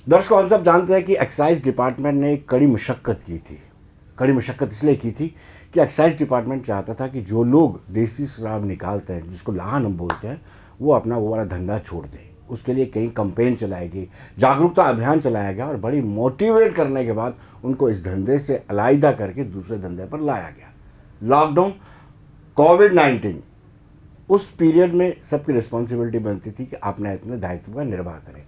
दर्शकों, हम सब जानते हैं कि एक्साइज डिपार्टमेंट ने एक कड़ी मशक्क़त की थी। कड़ी मशक्क़त इसलिए की थी कि एक्साइज डिपार्टमेंट चाहता था कि जो लोग देसी शराब निकालते हैं, जिसको लाहन हम बोलते हैं, वो अपना वो वाला धंधा छोड़ दें। उसके लिए कई कैंपेन चलाई गई, जागरूकता अभियान चलाया गया और बड़ी मोटिवेट करने के बाद उनको इस धंधे से अलहदा करके दूसरे धंधे पर लाया गया। लॉकडाउन, कोविड-19, उस पीरियड में सबकी रिस्पॉन्सिबिलिटी बनती थी कि अपने अपने दायित्व का निर्वाह करें।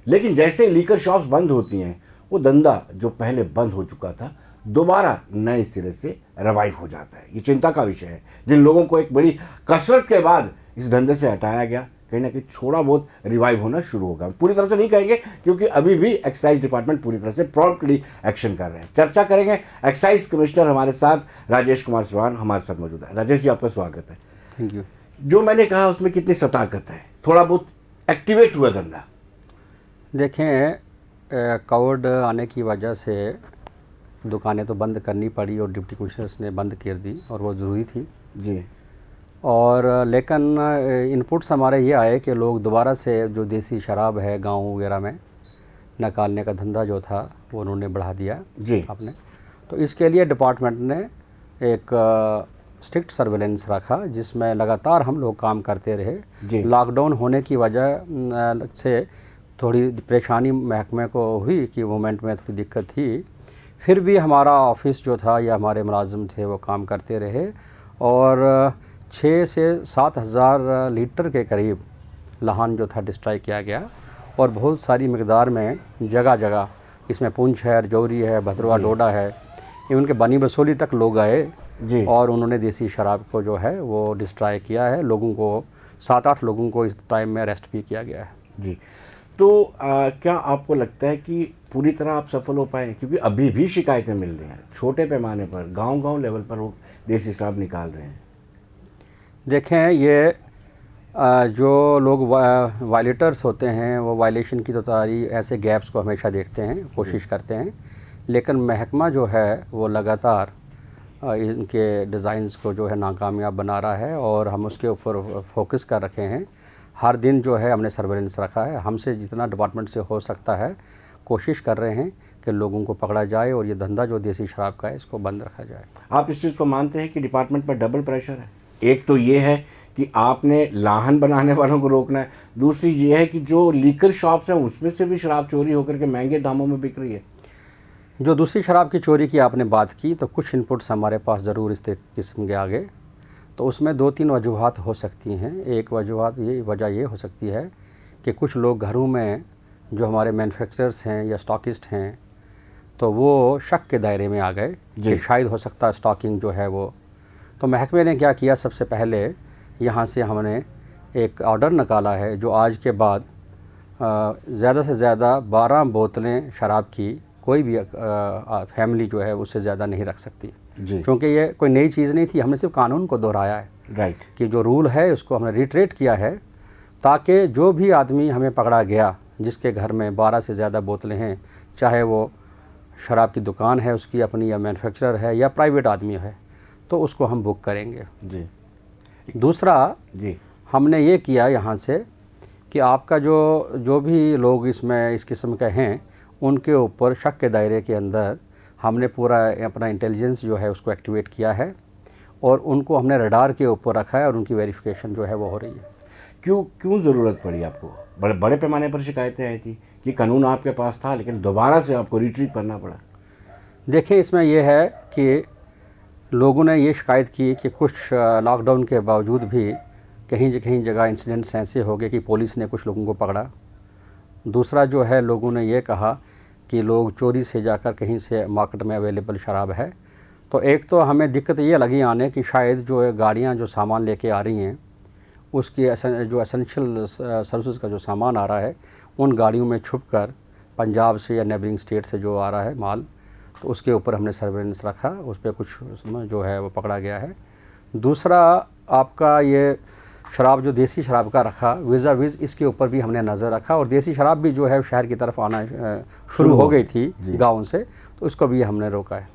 लेकिन जैसे लीकर शॉप्स बंद होती हैं, वो धंधा जो पहले बंद हो चुका था दोबारा नए सिरे से रिवाइव हो जाता है। ये चिंता का विषय है। जिन लोगों को एक बड़ी कसरत के बाद इस धंधे से हटाया गया, कहीं ना कहीं थोड़ा बहुत रिवाइव होना शुरू होगा। पूरी तरह से नहीं कहेंगे, क्योंकि अभी भी एक्साइज डिपार्टमेंट पूरी तरह से प्रॉम्प्टली एक्शन कर रहे हैं। चर्चा करेंगे। एक्साइज कमिश्नर हमारे साथ राजेश कुमार चौहान हमारे साथ मौजूद है। राजेश जी, आपका स्वागत है। Thank you. जो मैंने कहा उसमें कितनी सताकत है, थोड़ा बहुत एक्टिवेट हुआ धंधा? देखें, कोविड आने की वजह से दुकानें तो बंद करनी पड़ी और डिप्टी कमिश्नर्स ने बंद कर दी और वो ज़रूरी थी जी। और लेकिन इनपुट्स हमारे ये आए कि लोग दोबारा से जो देसी शराब है गांव वगैरह में निकालने का धंधा जो था वो उन्होंने बढ़ा दिया जी। आपने। तो इसके लिए डिपार्टमेंट ने एक स्ट्रिक्ट सर्वेलेंस रखा, जिसमें लगातार हम लोग काम करते रहे। लॉकडाउन होने की वजह से थोड़ी परेशानी महकमे को हुई कि मूवमेंट में थोड़ी दिक्कत थी, फिर भी हमारा ऑफिस जो था या हमारे मुलाजिम थे वो काम करते रहे और 6 से 7 हज़ार लीटर के करीब लाहन जो था डिस्ट्रॉय किया गया और बहुत सारी मकदार में जगह जगह, इसमें पुंछ है, रजौरी है, भद्रवा, डोडा है, इवन के बनी बसोली तक लोग आए जी। और उन्होंने देसी शराब को जो है वो डिस्ट्रॉय किया है। लोगों को 7-8 लोगों को इस टाइम में अरेस्ट भी किया गया है जी। तो क्या आपको लगता है कि पूरी तरह आप सफल हो पाए? क्योंकि अभी भी शिकायतें मिल रही हैं, छोटे पैमाने पर, गांव-गांव लेवल पर वो देसी शराब निकाल रहे हैं। देखें, ये जो लोग वायलेटर्स होते हैं वो वायलेशन की तो तारी ऐसे गैप्स को हमेशा देखते हैं, कोशिश करते हैं, लेकिन महकमा जो है वो लगातार इनके डिज़ाइंस को जो है नाकामयाब बना रहा है और हम उसके ऊपर फोकस कर रखे हैं। हर दिन जो है हमने सर्वेलेंस रखा है। हमसे जितना डिपार्टमेंट से हो सकता है कोशिश कर रहे हैं कि लोगों को पकड़ा जाए और ये धंधा जो देसी शराब का है इसको बंद रखा जाए। आप इस चीज़ को मानते हैं कि डिपार्टमेंट पर डबल प्रेशर है? एक तो ये है कि आपने लाहन बनाने वालों को रोकना है, दूसरी ये है कि जो लीकर शॉप्स हैं उसमें से भी शराब चोरी होकर के महंगे दामों में बिक रही है। जो दूसरी शराब की चोरी की आपने बात की, तो कुछ इनपुट्स हमारे पास ज़रूर इस किस्म के आगे, तो उसमें 2-3 वजूहात हो सकती हैं। एक वजह ये हो सकती है कि कुछ लोग घरों में जो हमारे मैन्युफैक्चरर्स हैं या स्टॉकिस्ट हैं, तो वो शक के दायरे में आ गए कि शायद हो सकता है स्टॉकिंग जो है वो। तो महकमे ने क्या किया, सबसे पहले यहाँ से हमने एक ऑर्डर निकाला है जो आज के बाद ज़्यादा से ज़्यादा 12 बोतलें शराब की कोई भी फैमिली जो है उससे ज़्यादा नहीं रख सकती, क्योंकि ये कोई नई चीज़ नहीं थी। हमने सिर्फ कानून को दोहराया है कि जो रूल है उसको हमने रिट्रेट किया है, ताकि जो भी आदमी हमें पकड़ा गया जिसके घर में 12 से ज़्यादा बोतलें हैं, चाहे वो शराब की दुकान है उसकी अपनी या मैन्युफैक्चरर है या प्राइवेट आदमी है, तो उसको हम बुक करेंगे जी। दूसरा जी, हमने ये किया यहाँ से कि आपका जो भी लोग इसमें इस किस्म के हैं उनके ऊपर शक के दायरे के अंदर हमने पूरा अपना इंटेलिजेंस जो है उसको एक्टिवेट किया है और उनको हमने रडार के ऊपर रखा है और उनकी वेरिफिकेशन जो है वो हो रही है। क्यों ज़रूरत पड़ी आपको? बड़े पैमाने पर शिकायतें आई थी कि कानून आपके पास था लेकिन दोबारा से आपको रिट्रीट करना पड़ा? देखिए, इसमें यह है कि लोगों ने ये शिकायत की कि कुछ लॉकडाउन के बावजूद भी कहीं जगह इंसिडेंट्स ऐसे हो गए कि पुलिस ने कुछ लोगों को पकड़ा। दूसरा जो है, लोगों ने ये कहा कि लोग चोरी से जाकर कहीं से मार्केट में अवेलेबल शराब है। तो एक तो हमें दिक्कत ये लगी आने कि शायद जो गाड़ियाँ जो सामान लेके आ रही हैं उसकी जो एसेंशियल सर्विसेज का जो सामान आ रहा है उन गाड़ियों में छुप कर पंजाब से या नेबरिंग स्टेट से जो आ रहा है माल, तो उसके ऊपर हमने सर्वेलेंस रखा, उस पर कुछ जो है वो पकड़ा गया है। दूसरा आपका ये शराब जो देसी शराब का रखा विज़ इसके ऊपर भी हमने नज़र रखा और देसी शराब भी जो है शहर की तरफ आना शुरू हो गई थी गाँव से, तो उसको भी हमने रोका है।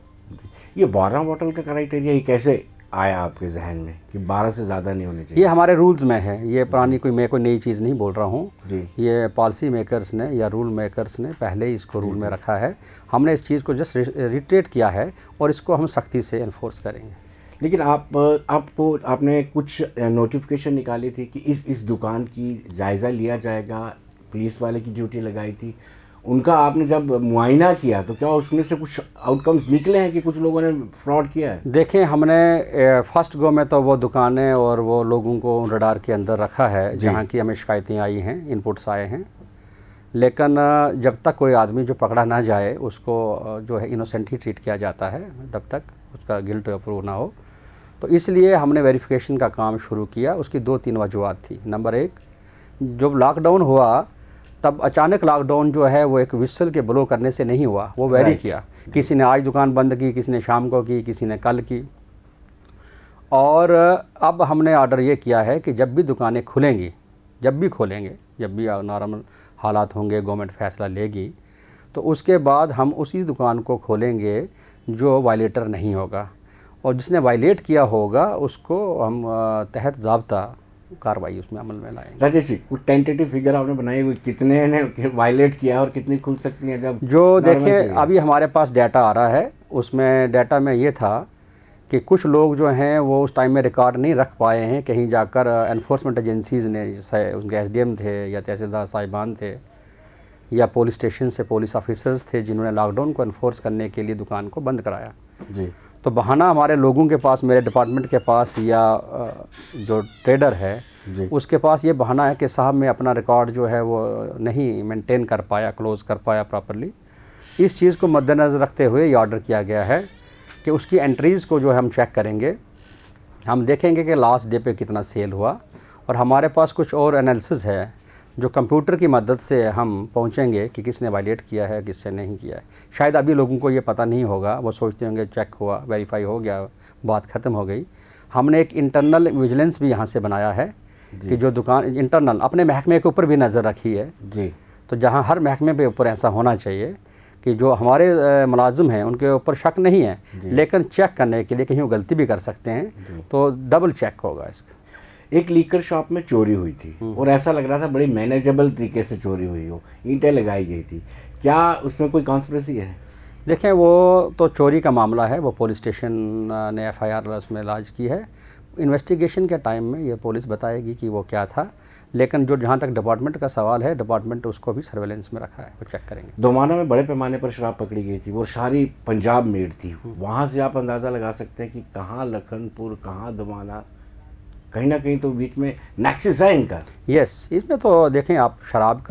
ये 12 बोतल का क्राइटेरिया ही कैसे आया आपके जहन में कि 12 से ज़्यादा नहीं होने ये चाहिए? हमारे रूल्स में है, ये पुरानी मैं कोई नई चीज़ नहीं बोल रहा हूँ। जी। ये पॉलिसी मेकर्स ने या रूल मेकर्स ने पहले ही इसको रूल में रखा है। हमने इस चीज़ को जस्ट रिट्रेट किया है और इसको हम सख्ती से एनफोर्स करेंगे। लेकिन आपने कुछ नोटिफिकेशन निकाली थी कि इस दुकान की जायज़ा लिया जाएगा, पुलिस वाले की ड्यूटी लगाई थी, उनका आपने जब मुआयना किया तो क्या उसमें से कुछ आउटकम्स निकले हैं कि कुछ लोगों ने फ्रॉड किया है? देखें, हमने फर्स्ट गो में तो वो दुकानें और वो लोगों को रडार के अंदर रखा है जहाँ की हमें शिकायतें आई हैं, इनपुट्स आए हैं। लेकिन जब तक कोई आदमी जो पकड़ा ना जाए उसको जो है इनोसेंट ही ट्रीट किया जाता है, जब तक उसका गिल्ट प्रूव ना हो। तो इसलिए हमने वेरिफिकेशन का काम शुरू किया। उसकी 2-3 वजूहत थी। नंबर 1, जब लॉकडाउन हुआ तब अचानक लॉकडाउन जो है वो एक विसल के ब्लो करने से नहीं हुआ, वो वेरी किया। किसी ने आज दुकान बंद की, किसी ने शाम को की, किसी ने कल की। और अब हमने ऑर्डर ये किया है कि जब भी दुकानें खुलेंगी, जब भी नॉर्मल हालात होंगे, गवर्नमेंट फैसला लेगी, तो उसके बाद हम उसी दुकान को खोलेंगे जो वायलेटर नहीं होगा, और जिसने वायलेट किया होगा उसको हम तहत ज़ाब्ता कार्रवाई उसमें अमल में लाएंगे। राजेश जी, कुछ टेंटेटिव फिगर आपने बनाई हुई, कितने ने वायलेट किया और कितनी खुल सकती हैं जब जो देखिए अभी हमारे पास डाटा आ रहा है, उसमें डाटा में ये था कि कुछ लोग जो हैं वो उस टाइम में रिकॉर्ड नहीं रख पाए हैं, कहीं जाकर एनफोर्समेंट एजेंसीज़ ने, जैसे उनके एसडीएम थे या तहसीलदार साहिबान थे या पुलिस स्टेशन से पुलिस ऑफिसर्स थे जिन्होंने लॉकडाउन को एनफोर्स करने के लिए दुकान को बंद कराया। जी। तो बहाना हमारे लोगों के पास, मेरे डिपार्टमेंट के पास या जो ट्रेडर है उसके पास ये बहाना है कि साहब मैं अपना रिकॉर्ड जो है वो नहीं मेंटेन कर पाया, क्लोज़ कर पाया प्रॉपरली। इस चीज़ को मद्देनज़र रखते हुए ये ऑर्डर किया गया है कि उसकी एंट्रीज़ को जो है हम चेक करेंगे, हम देखेंगे कि लास्ट डे पे कितना सेल हुआ, और हमारे पास कुछ और एनालिसिस है जो कंप्यूटर की मदद से हम पहुंचेंगे कि किसने वायलेट किया है, किसने नहीं किया है। शायद अभी लोगों को ये पता नहीं होगा, वो सोचते होंगे चेक हुआ, वेरीफाई हो गया, बात ख़त्म हो गई। हमने एक इंटरनल विजिलेंस भी यहाँ से बनाया है कि जो दुकान इंटरनल अपने महकमे के ऊपर भी नज़र रखी है जी। तो जहाँ हर महकमे पे ऊपर ऐसा होना चाहिए कि जो हमारे मुलाजिम हैं उनके ऊपर शक नहीं है, लेकिन चेक करने के लिए कहीं वो गलती भी कर सकते हैं, तो डबल चेक होगा इसका। एक लीकर शॉप में चोरी हुई थी और ऐसा लग रहा था बड़ी मैनेजेबल तरीके से चोरी हुई हो, ईंटें लगाई गई थी, क्या उसमें कोई कॉन्स्पिरेसी है? देखें, वो तो चोरी का मामला है, वो पुलिस स्टेशन ने एफआईआर उसमें लॉन्च की है। इन्वेस्टिगेशन के टाइम में ये पुलिस बताएगी कि वो क्या था, लेकिन जो जहाँ तक डिपार्टमेंट का सवाल है, डिपार्टमेंट उसको भी सर्वेलेंस में रखा है, वो चेक करेंगे। दोमाना में बड़े पैमाने पर शराब पकड़ी गई थी, वो सारी पंजाब मेड थी, वहाँ से आप अंदाज़ा लगा सकते हैं कि कहाँ लखनपुर, कहाँ दोमाना, कहीं ना कहीं तो बीच में नेक्सस है इनका। यस, इसमें तो देखें आप, शराब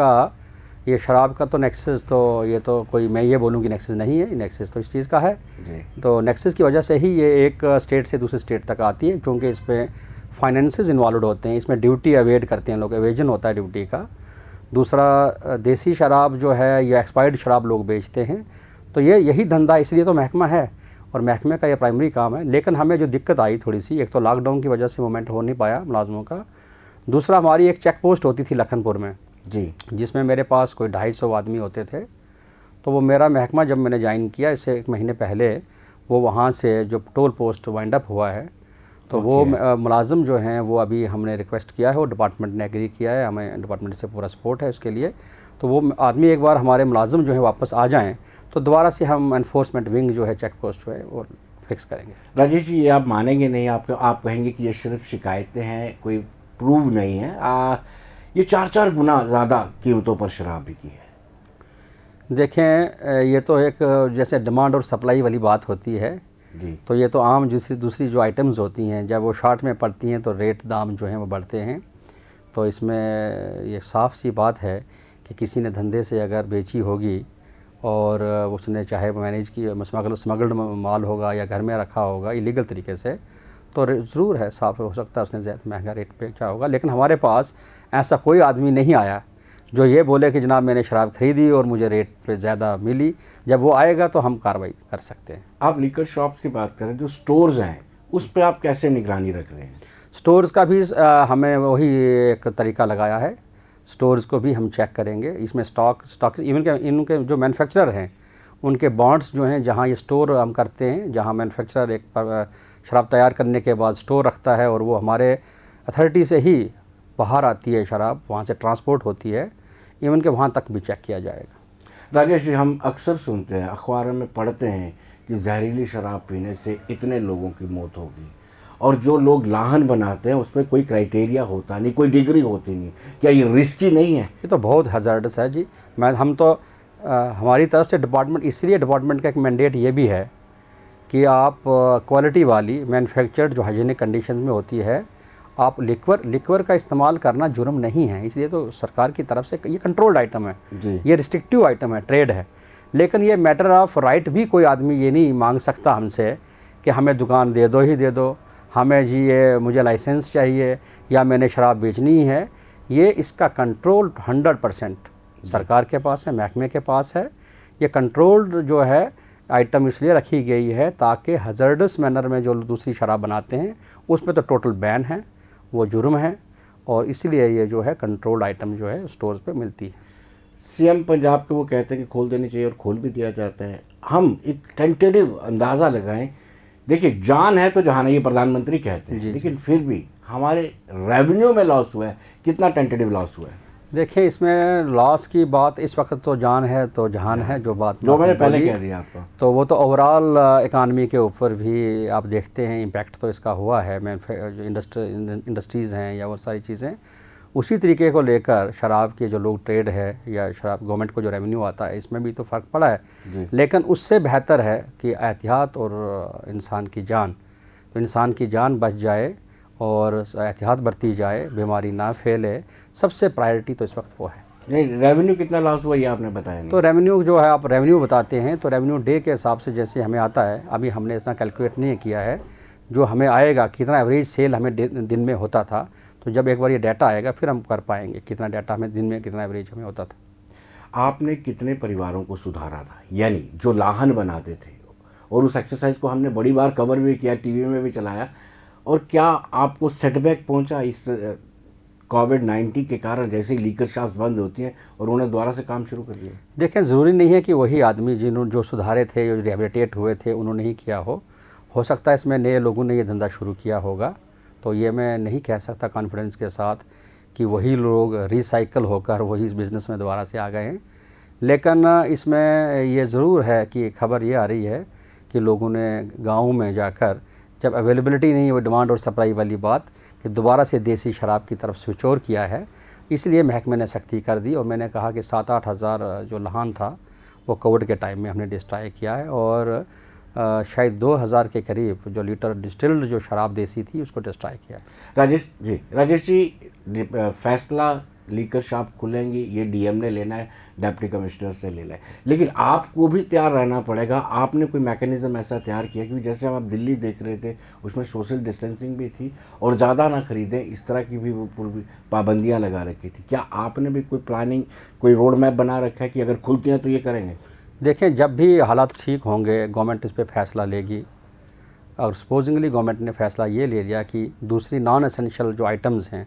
का तो नेक्सस, तो ये तो कोई मैं ये बोलूँ कि नेक्सस नहीं है, नेक्सस तो इस चीज़ का है जी। तो नेक्सस की वजह से ही ये एक स्टेट से दूसरे स्टेट तक आती है, क्योंकि इस पर फाइनेंसेस इन्वॉल्व होते हैं, इसमें ड्यूटी अवेड करते हैं लोग, एवेजन होता है ड्यूटी का। दूसरा, देसी शराब जो है या एक्सपायर्ड शराब लोग बेचते हैं, तो यही धंधा, इसलिए तो महकमा है और महकमे का ये प्राइमरी काम है। लेकिन हमें जो दिक्कत आई थोड़ी सी, एक तो लॉकडाउन की वजह से मूवमेंट हो नहीं पाया मुलाजमों का, दूसरा हमारी एक चेक पोस्ट होती थी लखनपुर में जी, जिसमें मेरे पास कोई 250 आदमी होते थे। तो वो मेरा महकमा जब मैंने ज्वाइन किया इससे 1 महीने पहले, वो वहाँ से जो टोल पोस्ट वाइंड अप हुआ है, तो वो मुलाजिम जो हैं वो अभी हमने रिक्वेस्ट किया है, वो डिपार्टमेंट ने एग्री किया है, हमें डिपार्टमेंट से पूरा सपोर्ट है उसके लिए। तो वो आदमी एक बार हमारे मुलाजिम जो है वापस आ जाएँ तो दोबारा से हम एनफोर्समेंट विंग जो है चेक पोस्ट जो है वो फिक्स करेंगे। राजेश जी, ये आप मानेंगे नहीं, आप कहेंगे कि ये सिर्फ शिकायतें हैं, कोई प्रूव नहीं है। ये 4-4 गुना ज़्यादा कीमतों पर शराब बिकी है। देखें, ये तो एक जैसे डिमांड और सप्लाई वाली बात होती है जी। तो ये तो आम दूसरी जो आइटम्स होती हैं, जब वो शॉर्ट में पड़ती हैं तो रेट दाम जो हैं वो बढ़ते हैं। तो इसमें ये साफ़ सी बात है कि किसी ने धंधे से अगर बेची होगी और उसने चाहे मैनेज की स्मगल्ड माल होगा या घर में रखा होगा इलीगल तरीके से, तो ज़रूर है, साफ हो सकता है उसने ज़्यादा महंगा रेट बेचा होगा। लेकिन हमारे पास ऐसा कोई आदमी नहीं आया जो ये बोले कि जनाब मैंने शराब खरीदी और मुझे रेट पे ज़्यादा मिली। जब वो आएगा तो हम कार्रवाई कर सकते हैं। आप लीकर शॉप्स की बात करें, जो स्टोर्स हैं उस पर आप कैसे निगरानी रख रहे हैं? स्टोर्स का भी हमें वही एक तरीका लगाया है, स्टोर्स को भी हम चेक करेंगे। इसमें स्टॉक इवन के इनके जो मैन्युफैक्चरर हैं उनके बॉन्ड्स जो हैं, जहाँ ये स्टोर हम करते हैं, जहाँ मैन्युफैक्चरर एक शराब तैयार करने के बाद स्टोर रखता है और वो हमारे अथॉरिटी से ही बाहर आती है शराब, वहाँ से ट्रांसपोर्ट होती है, इवन के वहाँ तक भी चेक किया जाएगा। राजेश जी, हम अक्सर सुनते हैं, अखबारों में पढ़ते हैं कि जहरीली शराब पीने से इतने लोगों की मौत होगी, और जो लोग लाहन बनाते हैं उसमें कोई क्राइटेरिया होता नहीं, कोई डिग्री होती नहीं। क्या ये रिस्की नहीं है? ये तो बहुत हज़ार्डस है जी। हम तो हमारी तरफ से डिपार्टमेंट, इसलिए डिपार्टमेंट का एक मैंडेट ये भी है कि आप क्वालिटी वाली मैन्युफैक्चर्ड जो हाइजीनिक कंडीशन में होती है, आप लिक्वर का इस्तेमाल करना जुर्म नहीं है। इसलिए तो सरकार की तरफ से ये कंट्रोल्ड आइटम है जी। ये रिस्ट्रिक्टिव आइटम है, ट्रेड है। लेकिन ये मैटर ऑफ राइट भी कोई आदमी ये नहीं मांग सकता हमसे कि हमें दुकान दे दो ही दे दो, हमें जी ये मुझे लाइसेंस चाहिए या मैंने शराब बेचनी ही है। ये इसका कंट्रोल 100% सरकार के पास है, महकमे के पास है। ये कंट्रोल्ड जो है आइटम इसलिए रखी गई है ताकि हज़ार्डस मैनर में जो दूसरी शराब बनाते हैं उसमें तो टोटल बैन है, वो जुर्म है, और इसलिए ये जो है कंट्रोल्ड आइटम जो है स्टोर्स पे मिलती है। सीएम पंजाब के वो कहते हैं कि खोल देनी चाहिए और खोल भी दिया जाता है। हम एक टेंटेटिव अंदाज़ा लगाएं, देखिए जान है तो जहान है, ये प्रधानमंत्री कहते हैं, लेकिन फिर भी हमारे रेवेन्यू में लॉस हुआ है, कितना टेंटेटिव लॉस हुआ है? देखिए इसमें लॉस की बात इस वक्त तो जान है तो जहान है, जो बात जो मैंने पहले बोली, कह दिया आपको, तो वो तो ओवरऑल इकानमी के ऊपर भी आप देखते हैं इम्पैक्ट तो इसका हुआ है। जो इंडस्ट्रीज़ हैं या वो सारी चीज़ें, उसी तरीके को लेकर शराब के जो लोग ट्रेड है या शराब गवर्नमेंट को जो रेवेन्यू आता है इसमें भी तो फ़र्क पड़ा है। लेकिन उससे बेहतर है कि एहतियात और इंसान की जान, तो इंसान की जान बच जाए और एहतियात बरती जाए, बीमारी ना फैले, सबसे प्रायोरिटी तो इस वक्त वो है। नहीं, रेवेन्यू कितना लॉस हुआ ये आपने बताया नहीं। तो रेवेन्यू जो है, आप रेवेन्यू बताते हैं तो रेवेन्यू डे के हिसाब से जैसे हमें आता है, अभी हमने इतना कैलकुलेट नहीं किया है, जो हमें आएगा कितना एवरेज सेल हमें दिन में होता था, तो जब एक बार ये डाटा आएगा फिर हम कर पाएंगे कितना डाटा हमें दिन में, कितना एवरेज हमें होता था। आपने कितने परिवारों को सुधारा था, यानी जो लाहन बनाते थे, और उस एक्सरसाइज को हमने बड़ी बार कवर भी किया, टीवी में भी चलाया, और क्या आपको सेटबैक पहुंचा इस कोविड-19 के कारण, जैसे ही लीकर शॉप्स बंद होती हैं और उन्होंने दोबारा से काम शुरू कर दिया? देखें, ज़रूरी नहीं है कि वही आदमी जिन्होंने जो सुधारे थे, जो रिहेबिलिटेट हुए थे, उन्होंने ही किया हो सकता है इसमें नए लोगों ने ये धंधा शुरू किया होगा, तो ये मैं नहीं कह सकता कॉन्फिडेंस के साथ कि वही लोग रिसाइकल होकर वही इस बिज़नेस में दोबारा से आ गए हैं। लेकिन इसमें ये ज़रूर है कि खबर ये आ रही है कि लोगों ने गाँव में जाकर, जब अवेलेबिलिटी नहीं है, वो डिमांड और सप्लाई वाली बात, कि दोबारा से देसी शराब की तरफ स्विच ओवर किया है। इसलिए महकमे ने सख्ती कर दी और मैंने कहा कि 7-8 हज़ार जो लाहन था वो कोविड के टाइम में हमने डिस्ट्रॉय किया है, और शायद 2000 के करीब जो लीटर डिस्टिल्ड जो शराब देसी थी उसको डिस्ट्रॉय किया है। राजेश जी, फैसला लीकर शॉप खुलेंगी ये डीएम ने लेना है, डिप्टी कमिश्नर से लेना है, लेकिन आपको भी तैयार रहना पड़ेगा। आपने कोई मैकेनिज्म ऐसा तैयार किया, क्योंकि जैसे आप दिल्ली देख रहे थे उसमें सोशल डिस्टेंसिंग भी थी और ज़्यादा ना खरीदें, इस तरह की भी वो पूरी पाबंदियाँ लगा रखी थी। क्या आपने भी कोई प्लानिंग, कोई रोड मैप बना रखा है कि अगर खुलती हैं तो ये करेंगे? देखें, जब भी हालात ठीक होंगे गवर्नमेंट इस पर फैसला लेगी, और सपोजिंगली गवर्नमेंट ने फैसला ये ले लिया कि दूसरी नॉन एसेंशियल जो आइटम्स हैं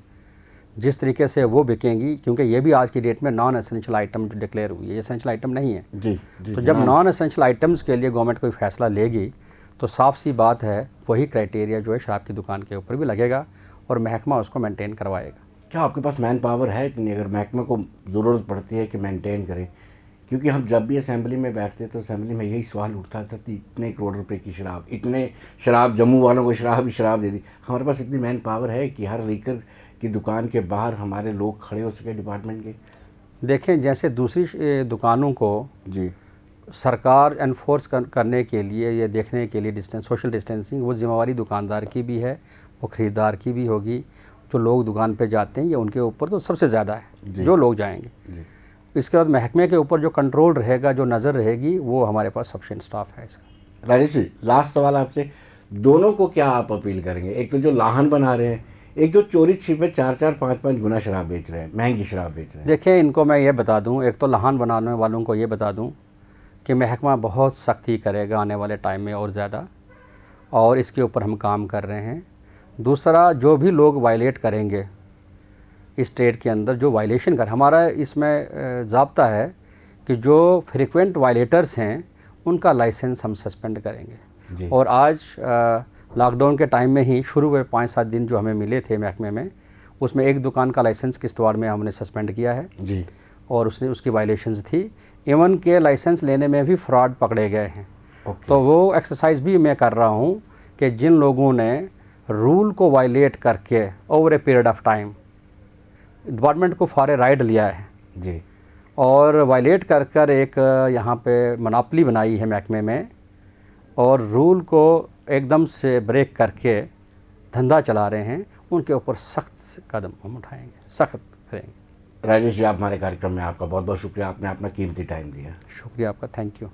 जिस तरीके से वो बिकेंगी, क्योंकि ये भी आज की डेट में नॉन एसेंशियल आइटम जो डिक्लेयर हुई है, एसेंशियल आइटम नहीं है। तो जब नॉन एसेंशियल आइटम्स के लिए गवर्नमेंट कोई फैसला लेगी तो साफ सी बात है वही क्राइटेरिया जो है शराब की दुकान के ऊपर भी लगेगा और महकमा उसको मेंटेन करवाएगा। क्या आपके पास मैन पावर है इतनी, अगर महकमे को ज़रूरत पड़ती है कि मेंटेन करें? क्योंकि हम जब भी असेंबली में बैठते तो असेंबली में यही सवाल उठता था कि इतने करोड़ रुपए की शराब, इतने शराब, जम्मू वालों को शराब दे दी। हमारे पास इतनी मैन पावर है कि हर लीकर की दुकान के बाहर हमारे लोग खड़े हो सके डिपार्टमेंट के? देखें, जैसे दूसरी दुकानों को जी सरकार एनफोर्स करने के लिए, ये देखने के लिए सोशल डिस्टेंसिंग, वो जिम्मेवारी दुकानदार की भी है, वो ख़रीदार की भी होगी। जो लोग दुकान पे जाते हैं ये उनके ऊपर तो सबसे ज़्यादा है, जो लोग जाएंगे। इसके बाद महकमे के ऊपर जो कंट्रोल रहेगा, जो नज़र रहेगी, वो हमारे पास सफिशिएंट स्टाफ है इसका। राजेश जी, लास्ट सवाल आपसे, दोनों को क्या आप अपील करेंगे? एक तो जो लाहन बना रहे हैं, एक जो चोरी छिपे 4-4, 5-5 गुना शराब बेच रहे हैं, महंगी शराब बेच रहे हैं। देखिए, इनको मैं ये बता दूं, एक तो लाहन बनाने वालों को ये बता दूं कि महकमा बहुत सख्ती करेगा आने वाले टाइम में और ज़्यादा, और इसके ऊपर हम काम कर रहे हैं। दूसरा, जो भी लोग वायलेट करेंगे इस स्टेट के अंदर, जो वायलेशन कर, हमारा इसमें ज़ाब्ता है कि जो फ्रिक्वेंट वायलेटर्स हैं उनका लाइसेंस हम सस्पेंड करेंगे। और आज लॉकडाउन के टाइम में ही शुरू में 5-7 दिन जो हमें मिले थे महकमे में, उसमें एक दुकान का लाइसेंस किश्तवाड़ में हमने सस्पेंड किया है जी। और उसने उसकी वायलेशंस थी। इवन के लाइसेंस लेने में भी फ्रॉड पकड़े गए हैं। ओके। तो वो एक्सरसाइज भी मैं कर रहा हूँ कि जिन लोगों ने रूल को वायलेट करके over a period of time department को फॉर ए राइड लिया है जी। और वायलेट कर कर एक यहाँ पे मोनोपोली बनाई है महकमे में और रूल को एकदम से ब्रेक करके धंधा चला रहे हैं, उनके ऊपर सख्त कदम हम उठाएंगे, सख्त करेंगे। राजेश जी, आप हमारे कार्यक्रम में आपका बहुत बहुत शुक्रिया, आपने अपना कीमती टाइम दिया। शुक्रिया आपका, थैंक यू।